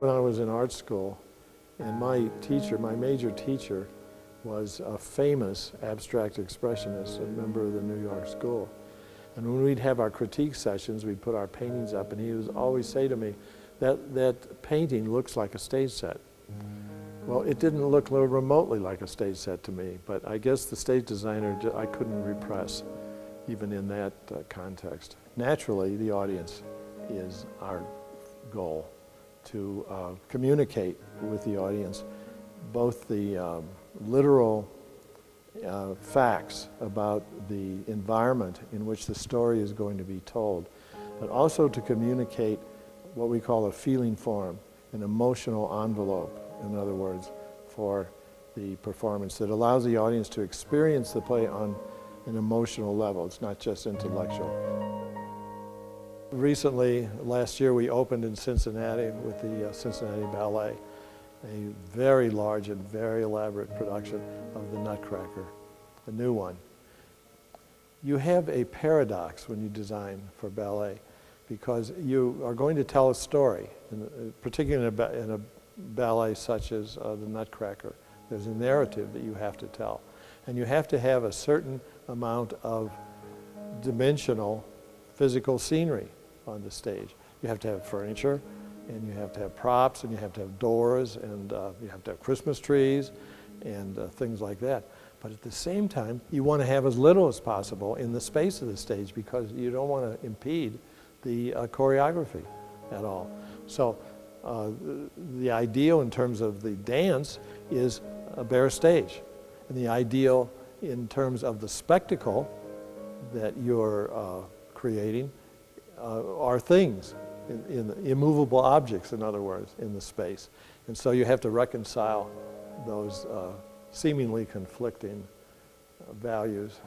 When I was in art school, and my major teacher, was a famous abstract expressionist, a member of the New York School. And when we'd have our critique sessions, we'd put our paintings up, and he would always say to me, that painting looks like a stage set. Well, it didn't look remotely like a stage set to me, but I guess the stage designer, I couldn't repress, even in that context. Naturally, the audience is our goal, to communicate with the audience both the literal facts about the environment in which the story is going to be told, but also to communicate what we call a feeling form, an emotional envelope, in other words, for the performance that allows the audience to experience the play on an emotional level. It's not just intellectual. Recently, last year, we opened in Cincinnati with the Cincinnati Ballet, a very large and very elaborate production of the Nutcracker, the new one. You have a paradox when you design for ballet, because you are going to tell a story, particularly in a ballet such as the Nutcracker. There's a narrative that you have to tell, and you have to have a certain amount of dimensional physical scenery on the stage. You have to have furniture, and you have to have props, and you have to have doors, and you have to have Christmas trees, and things like that. But at the same time, you want to have as little as possible in the space of the stage, because you don't want to impede the choreography at all. So the ideal in terms of the dance is a bare stage. And the ideal in terms of the spectacle that you're creating are things, in immovable objects, in other words, in the space. And so you have to reconcile those seemingly conflicting values.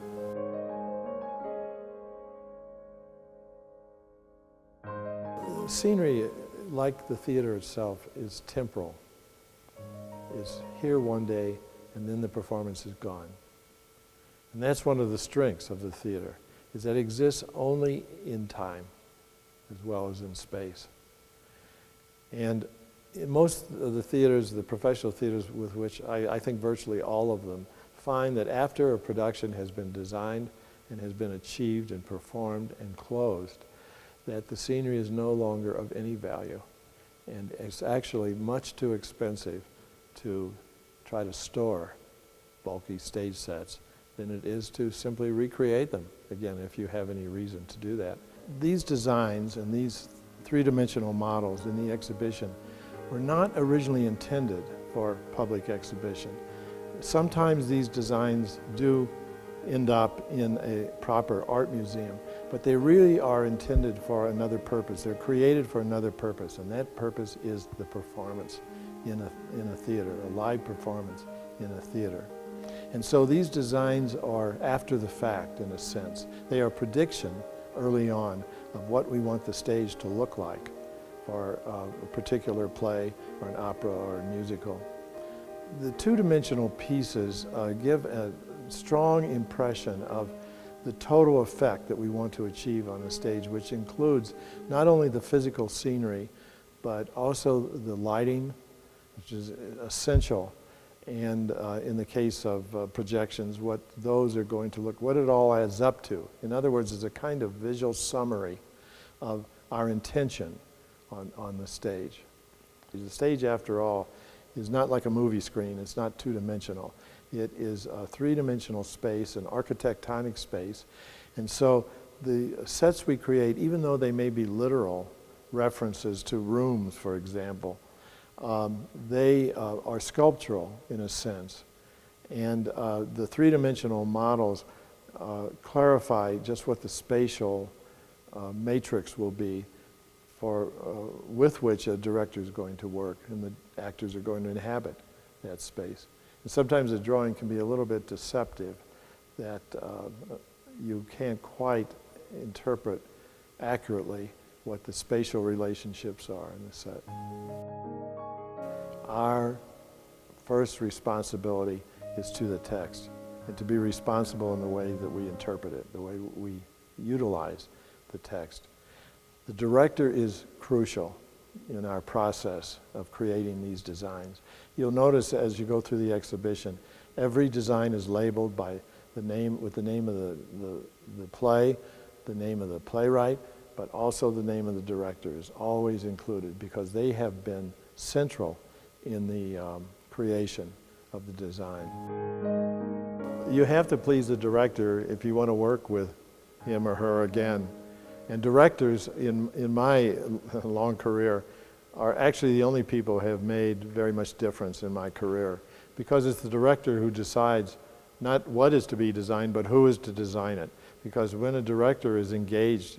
Scenery, like the theater itself, is temporal. It's here one day, and then the performance is gone. And that's one of the strengths of the theater, is that it exists only in time as well as in space. And in most of the theaters, the professional theaters with which I think virtually all of them, find that after a production has been designed and has been achieved and performed and closed, that the scenery is no longer of any value. And it's actually much too expensive to try to store bulky stage sets than it is to simply recreate them, again, if you have any reason to do that. These designs and these three-dimensional models in the exhibition were not originally intended for public exhibition. Sometimes these designs do end up in a proper art museum, but they really are intended for another purpose. They're created for another purpose, and that purpose is the performance in a theater, a live performance in a theater. And so these designs are after the fact, in a sense. They are prediction early on of what we want the stage to look like for a particular play or an opera or a musical. The two-dimensional pieces give a strong impression of the total effect that we want to achieve on the stage, which includes not only the physical scenery, but also the lighting, which is essential, and in the case of projections, what those are going to look, what it all adds up to. In other words, it's a kind of visual summary of our intention on the stage. The stage, after all, is not like a movie screen. It's not two-dimensional. It is a three-dimensional space, an architectonic space. And so the sets we create, even though they may be literal references to rooms, for example, they are sculptural in a sense. And the three-dimensional models clarify just what the spatial matrix will be with which a director is going to work and the actors are going to inhabit that space. And sometimes the drawing can be a little bit deceptive, that you can't quite interpret accurately what the spatial relationships are in the set. Our first responsibility is to the text, and to be responsible in the way that we interpret it, the way we utilize the text. The director is crucial in our process of creating these designs. You'll notice as you go through the exhibition, every design is labeled by the name, with the name of the play, the name of the playwright, but also the name of the director is always included because they have been central in the creation of the design. You have to please the director if you want to work with him or her again. And directors in my long career are actually the only people who have made very much difference in my career, because it's the director who decides not what is to be designed, but who is to design it. Because when a director is engaged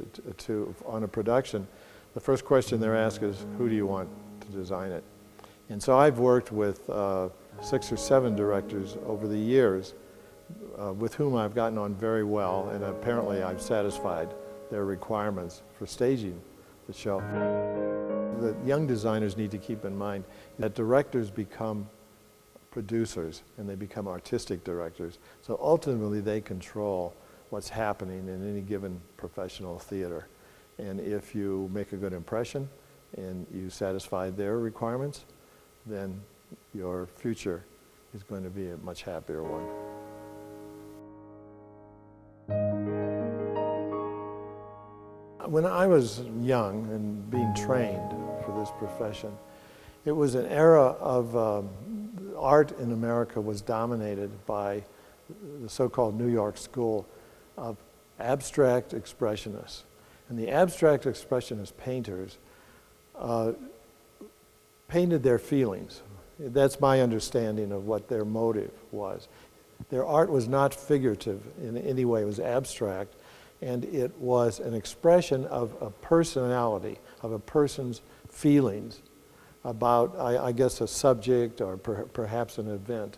on a production, the first question they're asked is, who do you want to design it? And so I've worked with 6 or 7 directors over the years with whom I've gotten on very well, and apparently I've satisfied their requirements for staging the show. The young designers need to keep in mind that directors become producers and they become artistic directors. So ultimately they control what's happening in any given professional theater. And if you make a good impression and you satisfy their requirements, then your future is going to be a much happier one. When I was young and being trained for this profession, it was an era of art in America was dominated by the so-called New York School of abstract expressionists. And the abstract expressionist painters painted their feelings. That's my understanding of what their motive was. Their art was not figurative in any way, it was abstract, and it was an expression of a personality, of a person's feelings about, I guess, a subject or perhaps an event.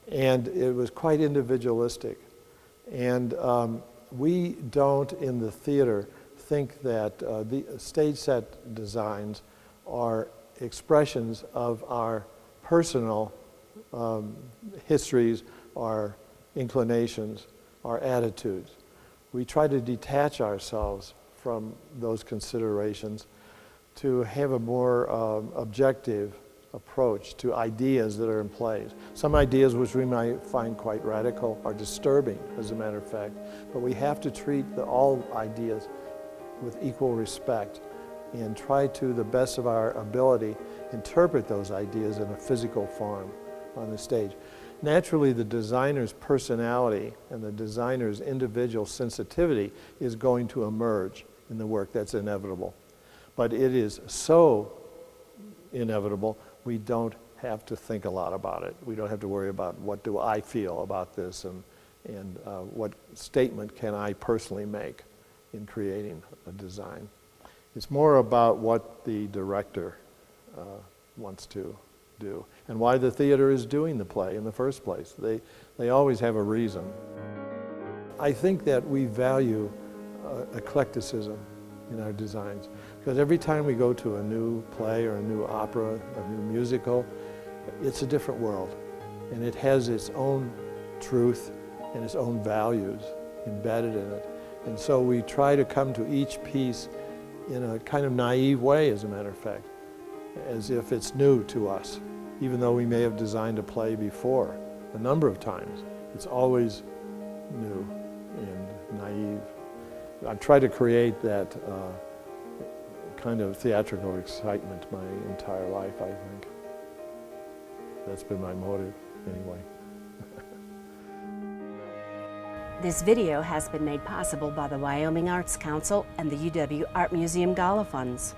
And it was quite individualistic. And we don't, in the theater, think that the stage set designs are expressions of our personal histories, our inclinations, our attitudes. We try to detach ourselves from those considerations to have a more objective approach to ideas that are in place. Some ideas which we might find quite radical are disturbing, as a matter of fact, but we have to treat all ideas with equal respect and try to the best of our ability interpret those ideas in a physical form on the stage. Naturally, the designer's personality and the designer's individual sensitivity is going to emerge in the work. That's inevitable. But it is so inevitable, we don't have to think a lot about it. We don't have to worry about what do I feel about this and what statement can I personally make in creating a design. It's more about what the director wants to do and why the theater is doing the play in the first place. They always have a reason. I think that we value eclecticism in our designs, because every time we go to a new play or a new opera, a new musical, it's a different world, and it has its own truth and its own values embedded in it. And so we try to come to each piece in a kind of naive way, as a matter of fact, as if it's new to us, even though we may have designed a play before a number of times. It's always new and naive. I've tried to create that kind of theatrical excitement my entire life, I think. That's been my motive, anyway. This video has been made possible by the Wyoming Arts Council and the UW Art Museum Gala Funds.